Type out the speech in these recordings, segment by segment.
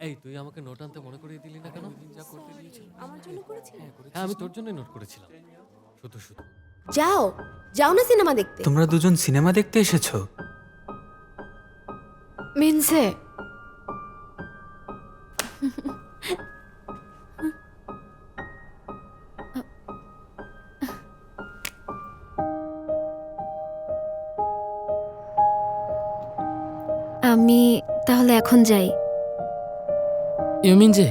এই তুই আমাকে নোট আনতে মনে করিয়ে দিলি না কেন? যা করতে দিয়েছিলাম আমার জন্য করেছিস? হ্যাঁ, আমি তোর জন্যই নোট করেছিলাম। শুধু শুধু যাও যাও না সিনেমা দেখতে। তোমরা দুজন সিনেমা দেখতে এসেছো? মিনসে, আমি তাহলে এখন যাই। ইউমিন যে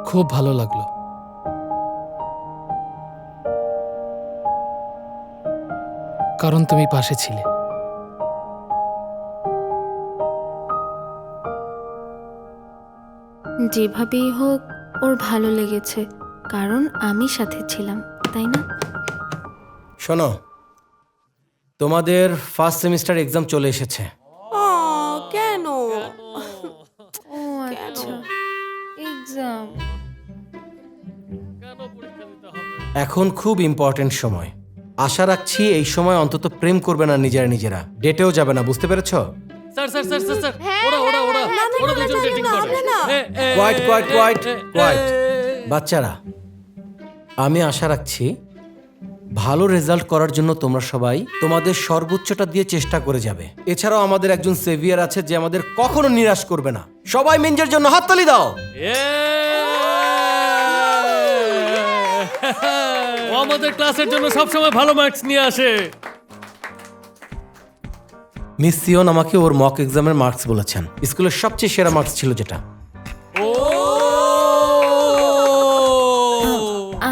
খুব ভালো লাগলো। কারণ তুমি পাশে ছিলে। যেভাবেই হোক ওর ভালো লেগেছে, কারণ আমি সাথে ছিলাম, তাই না? শোনো, তোমাদের ফার্স্ট সেমিস্টার এক্সাম চলে এসেছে। কেন? ও আচ্ছা, এক্সাম। এখন খুব ইম্পর্টেন্ট সময়। আশা রাখছি এই সময় অন্তত প্রেম করবে না নিজেরা নিজেরা, ডেটেও যাবে না, বুঝতে পেরেছো? Sir sir sir sir sir ওরা ওরা ওরা ওরা দুজন ডেটিং করে। Quiet quiet quiet quiet. বাচ্চারা, আমি আশা রাখছি ভালো রেজাল্ট করার জন্য তোমরা সবাই তোমাদের সর্বোচ্চটা দিয়ে চেষ্টা করে যাবে। এছাড়াও আমাদের একজন সেভিয়ার আছে যে আমাদের কখনো নিরাশ করবে না। সবাই মিঞ্জের জন্য হাততালি দাও। ও আমাদের ক্লাসের জন্য সবসময় ভালো মার্কস নিয়ে আসে। মিস সিওন আমাকে ওর মক এক্সামের মার্কস বলেছেন স্কুলের সবচেয়ে সেরা মার্কস ছিল যেটা।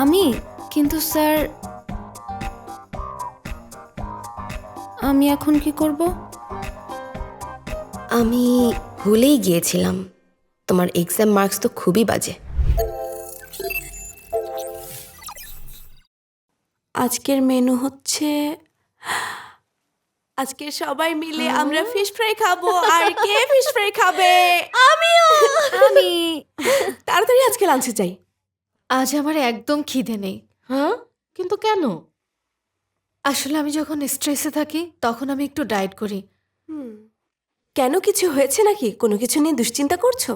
আমি কিন্তু স্যার, আমি এখন কি করব? আমি ভুলেই গিয়েছিলাম, তোমার এক্সাম মার্কস তো খুবই বাজে। আজকের মেনু হচ্ছে, আজকে সবাই মিলে আমরা ফিশ ফ্রাই খাবো। আর কে ফিশ ফ্রাই খাবে? আমিও। আমি তাড়াতাড়ি আজকে লাঞ্চে যাই। আজ আমার একদম খিদে নেই। হ্যাঁ, কিন্তু কেন? আসলে আমি যখন স্ট্রেসে থাকি তখন আমি একটু ডায়েট করি। কেন, কিছু হয়েছে নাকি? কোনো কিছু নিয়ে দুশ্চিন্তা করছো?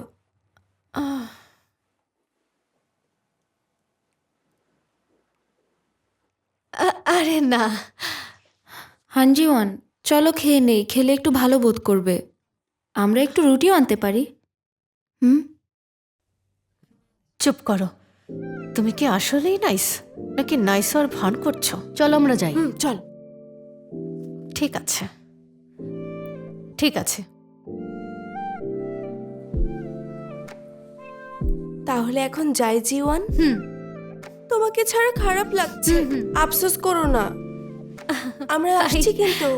আরে না, হানজিওয়ান, চলো খেয়ে নেই, খেলে একটু ভালো বোধ করবে। আমরা একটু রুটিও আনতে পারি। চুপ করো। তুমি কি আসলেই নাইস নাকি নাইস আর ভান করছো? চলো আমরা যাই। চল। ঠিক আছে, ঠিক আছে। তাহলে এখন যাই জিওয়ান। তোমাকে ছাড়া খারাপ লাগছে, আফসোস করো না। আমরা আসছি কিন্তু।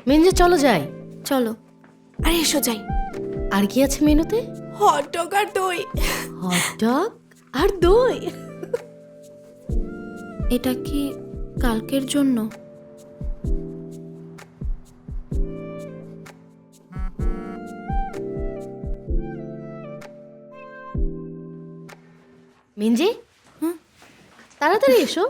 মিঞ্জে চলো যাই। চলো। আরে এসো যাই। আর কি আছে মেনুতে? হট ডগ আর দই। হট ডগ আর দই। এটা কি কালকের জন্য? মিঞ্জে, তাড়াতাড়ি এসো।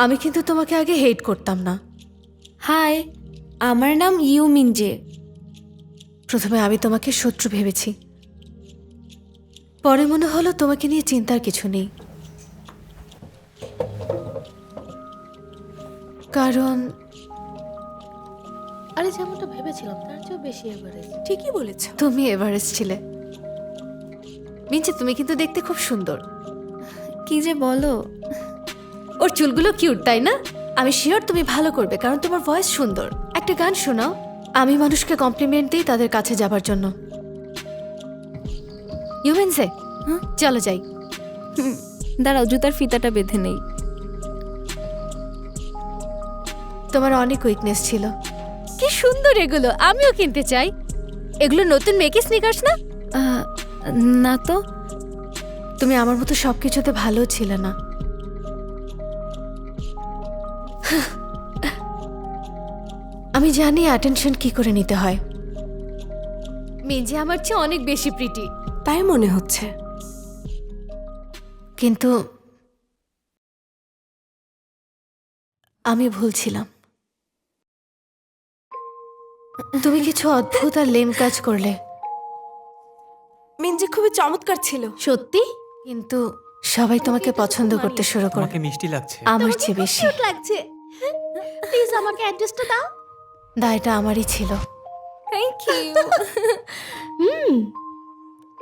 আমি কিন্তু তোমাকে আগে হেট করতাম না। হাই, আমার নাম ইউ মিনজে। প্রথমে আমি তোমাকে শত্রু ভেবেছি, পরে মনে হলো তোমাকে নিয়ে চিন্তার কিছু নেই। কারণ আরে যেমনটা ভেবেছিলাম তার চেয়েও বেশি এভারেজ। ঠিকই বলেছ। তুমি এভারেস্ট ছিলে। মিনজে, তুমি কিন্তু দেখতে খুব সুন্দর। কি যে বলো। ওর চুলগুলো কিউট, তাই না? আমি শিওর তুমি ভালো করবে, কারণ তোমার ভয়েস সুন্দর। একটা গান শোনাও। আমি মানুষকে কমপ্লিমেন্ট দিই তাদের কাছে যাবার জন্য। ইউমেনসে, চলো যাই। দাঁড়াও, জুতার ফিতাটা বেঁধে নেই। তোমার অনেক উইকনেস ছিল। কি সুন্দর এগুলো, আমিও কিনতে চাই। এগুলো নতুন মেকি স্নিকার্স না? না তো। তুমি আমার মতো সবকিছুতে ভালো ছিলে না। আমি জানি অ্যাটেনশন কি করে নিতে হয়। মিঞ্জি আমার চেয়ে অনেক বেশি প্রিটি। তাই মনে হচ্ছে। কিন্তু আমি ভুল ছিলাম। তুমি কিছু অদ্ভুত আর লেম কাজ করলে। মিঞ্জি খুবই চমৎকার ছিল। সত্যি? কিন্তু সবাই তোমাকে পছন্দ করতে শুরু করে, তোমাকে মিষ্টি লাগছে। আমার চেয়ে বেশি। লাগছে। প্লিজ আমাকে অ্যাড্রেসটা দাও। দায়টা আমারই ছিল। Thank you.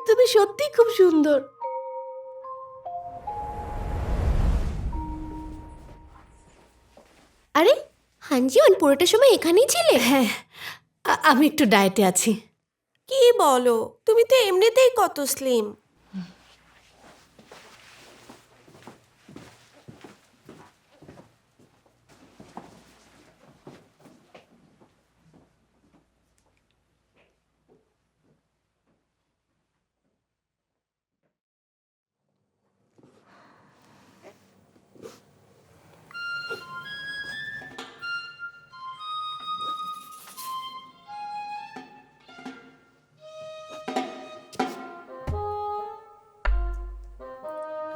তুমি সত্যি খুব সুন্দর। আরে হানজিওন পুরোটা সময় এখানেই ছিলে? হ্যাঁ, আমি একটু ডায়েটে আছি। কি বলো, তুমি তো এমনিতেই কত স্লিম।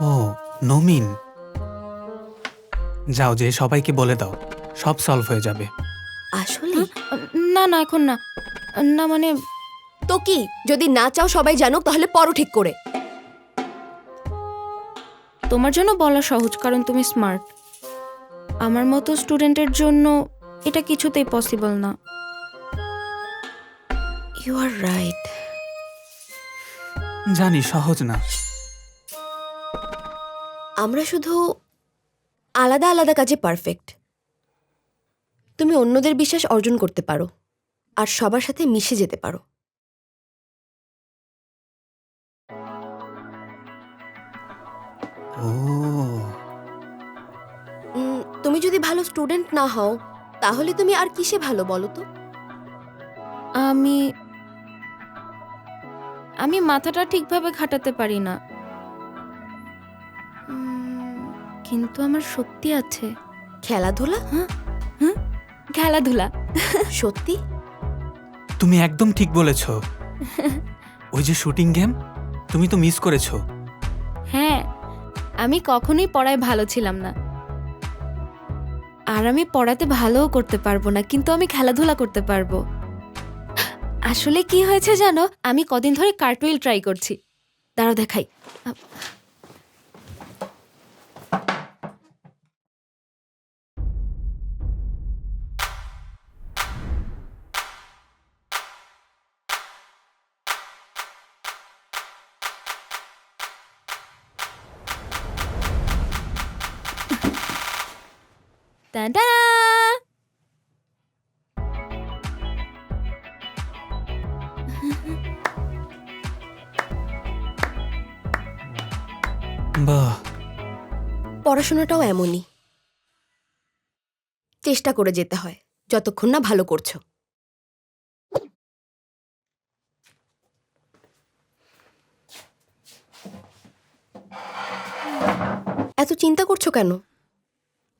ও নমিন, যাও যে সবাইকে বলে দাও, সব সলভ হয়ে যাবে। আসলে না না এখন না, না মানে তো কি, যদি না চাও সবাই জানুক তাহলে পরও ঠিক করে। তোমার জন্য বলা সহজ কারণ তুমি স্মার্ট। আমার মতো স্টুডেন্টের জন্য এটা কিছুতেই পসিবল না। You are right. জানি সহজ না। আমরা শুধু আলাদা আলাদা কাজে পারফেক্ট। তুমি অন্যদের বিশ্বাস অর্জন করতে পারো আর সবার সাথে মিশে যেতে পারো। ও তুমি যদি ভালো স্টুডেন্ট না হও তাহলে তুমি আর কিসে ভালো বলো তো? আমি আমি মাথাটা ঠিকভাবে খাটাতে পারি না, কিন্তু আমার শক্তি আছে। খেলাধুলা? খেলাধুলা। সত্যি? তুমি একদম ঠিক বলেছ। ওই যে শুটিং গেম, তুমি তো মিস করেছো। হ্যাঁ, আমি কখনোই পড়ায় ভালো ছিলাম না, আর আমি পড়াতে ভালোও করতে পারবো না, কিন্তু আমি খেলাধুলা করতে পারবো। আসলে কি হয়েছে জানো, আমি কদিন ধরে কার্টুইল ট্রাই করছি। দাঁড়াও দেখাই। Ta-da! বাহ, পড়াশোনাটাও এমনই, চেষ্টা করে যেতে হয় যতক্ষণ না ভালো করছো। এত চিন্তা করছো কেন?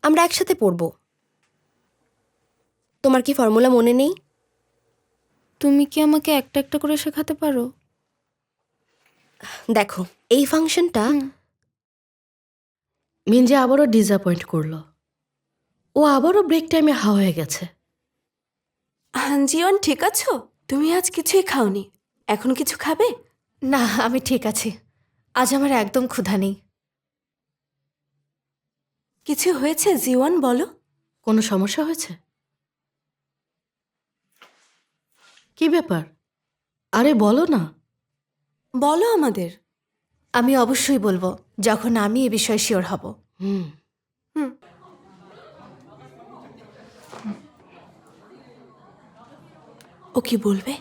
আমরা একসাথে পড়ব। তোমার কি ফর্মুলা মনে নেই? তুমি কি আমাকে একটা একটা করে শেখাতে পারো? দেখো, এই ফাংশনটা মিঞ্জে আবারও ডিসঅ্যাপয়েন্ট করলো। ও আবারও ব্রেক টাইমে হাওয়া হয়ে গেছে। হানজিওন, ঠিক আছো? তুমি আজ কিছুই খাওনি, এখন কিছু খাবে? না, আমি ঠিক আছি। আজ আমার একদম ক্ষুধা নেই। কিছু হয়েছে জিওয়ান, বলো। কোনো সমস্যা হয়েছে? কি ব্যাপার? আরে বলো না। বলো আমাদের। আমি অবশ্যই বলবো যখন আমি এ বিষয়ে শিওর হব। হুম, ও কি বলবে?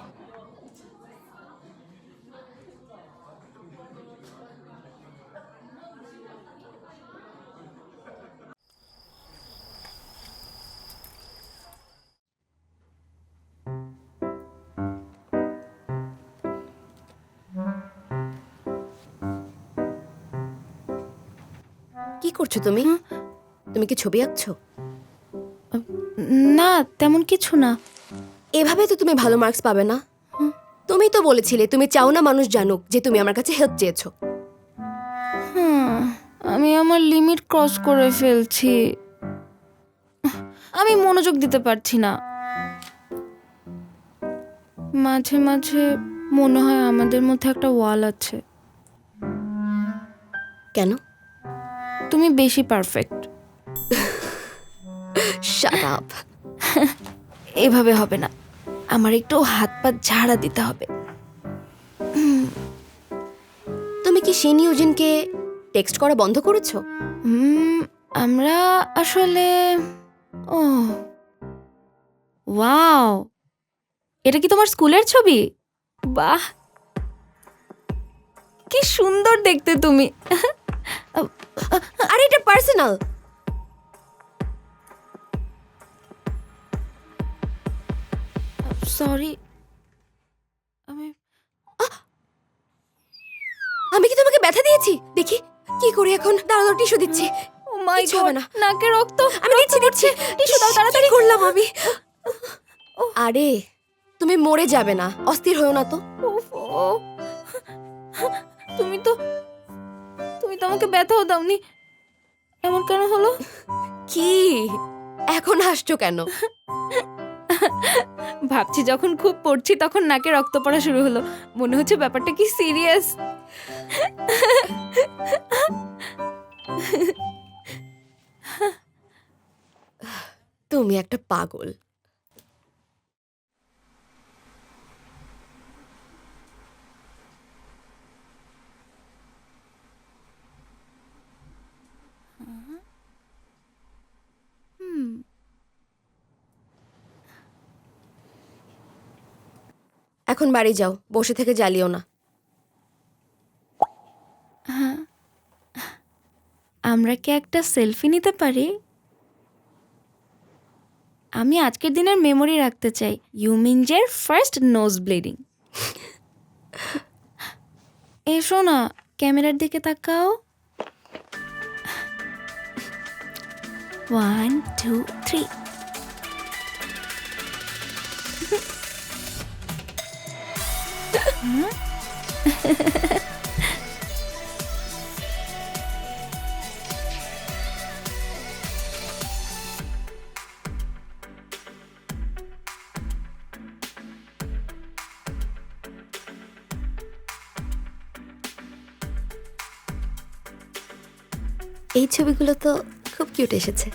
কি করছো তুমি? তুমি কি ছবি আঁকছো? না তেমন কিছু না। এভাবে তো তুমি ভালো মার্কস পাবে না। তুমি তো বলেছিলে তুমি চাও না মানুষ জানুক যে তুমি আমার কাছে হেল্প চেয়েছো। আমি আমার লিমিট ক্রস করে ফেলছি। আমি মনোযোগ দিতে পারছি না। মাঝে মাঝে মনে হয় আমাদের মধ্যে একটা ওয়াল আছে। কেন? তুমি বেশি পারফেক্ট। Shut up. এভাবে হবে না, আমার একটু হাত পা ঝাড়া দিতে হবে। তুমি কি শিন ইউজিনকে টেক্সট করা বন্ধ করেছো? আমরা আসলে ও ওয়াও, এটা কি তোমার স্কুলের ছবি? বাহ, কি সুন্দর দেখতে তুমি। আরে এটা পার্সোনাল। সরি। আমি কি তোমাকে ব্যথা দিয়েছি? দেখি কি করি এখন। দাঁড়াও, টিস্যু দিচ্ছি। ও মাই কিচ্ছু হবে গড, না। নাকে রক্ত। আমি দিচ্ছি। টিস্যু দাও তাড়াতাড়ি। কি করলাম আমি? আরে তুমি মরে যাবে না, অস্থির হয়েও না তো। ওফো, তুমি তো আমাকে ব্যথাও দাওনি, এমন কেন হলো? কি এখন হাসছো কেন? ভাবছি যখন খুব পড়ছি তখন নাকে রক্ত পড়া শুরু হলো, মনে হচ্ছে ব্যাপারটা কি সিরিয়াস। তুমি একটা পাগল। এখন বাড়ি যাও, বসে থেকে জ্বালিও না। আমরা কি একটা সেলফি নিতে পারি? আমি আজকের দিনের মেমোরি রাখতে চাই, ইউমিনজের ফার্স্ট নোজ ব্লিডিং। এসো না, ক্যামেরার দিকে তাকাও। 1 2 3। এই ছবিগুলো তো খুব কিউট এসেছে।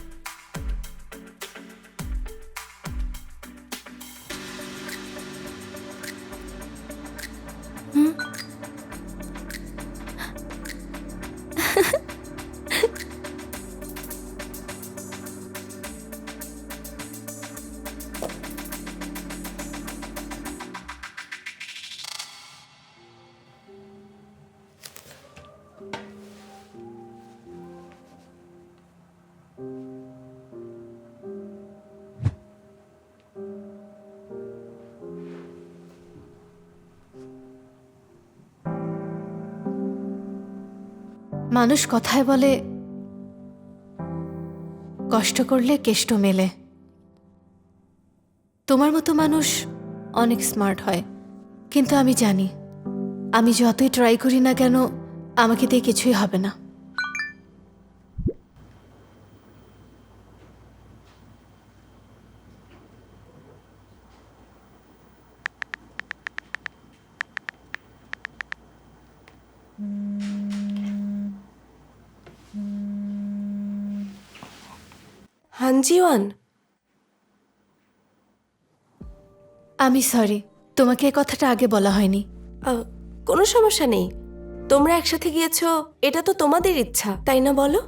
মানুষ কথায় বলে কষ্ট করলে কেষ্ট মেলে। তোমার মতো মানুষ অনেক স্মার্ট হয়, কিন্তু আমি জানি আমি যতই ট্রাই করি না কেন আমাকে দিয়ে কিছুই হবে না। হানজিওয়ান, আমি সরি, তোমাকে এই কথাটা আগে বলা হয়নি। কোনো সমস্যা নেই। তোমরা একসাথে গিয়েছো, এটা তো তোমাদের ইচ্ছা, তাই না বলো?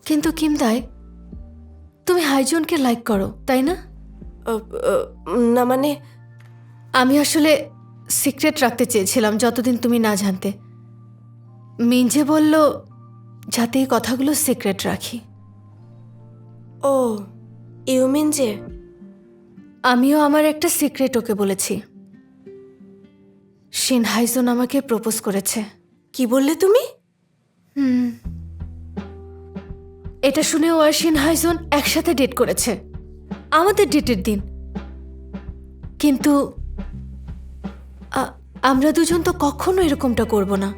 কিন্তু কিমদাই, তুমি হাইজনকে লাইক করো তাই না? না মানে আমি আসলে সিক্রেট রাখতে চেয়েছিলাম যতদিন তুমি না জানতে। মিঞ্জে বলল যাতে এই কথাগুলো সিক্রেট রাখি। ও ইউমিন যে, আমিও আমার একটা সিক্রেট ওকে বলেছি। শিন হাইজন আমাকে প্রপোজ করেছে। কি বললে তুমি? এটা শুনে ও আর শিন হাইজন একসাথে ডেট করেছে। আমাদের ডেটের দিন, কিন্তু আমরা দুজন তো কখনো এরকমটা করব না।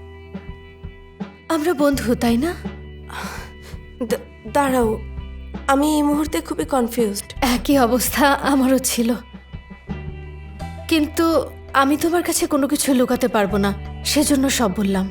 আমরা বন্ধু, তাই না? দাঁড়াও, আমি এই মুহূর্তে খুবই কনফিউজড। একই অবস্থা আমারও ছিল, কিন্তু আমি তোমার কাছে কোনো কিছু লুকাতে পারবো না, সেজন্য সব বললাম।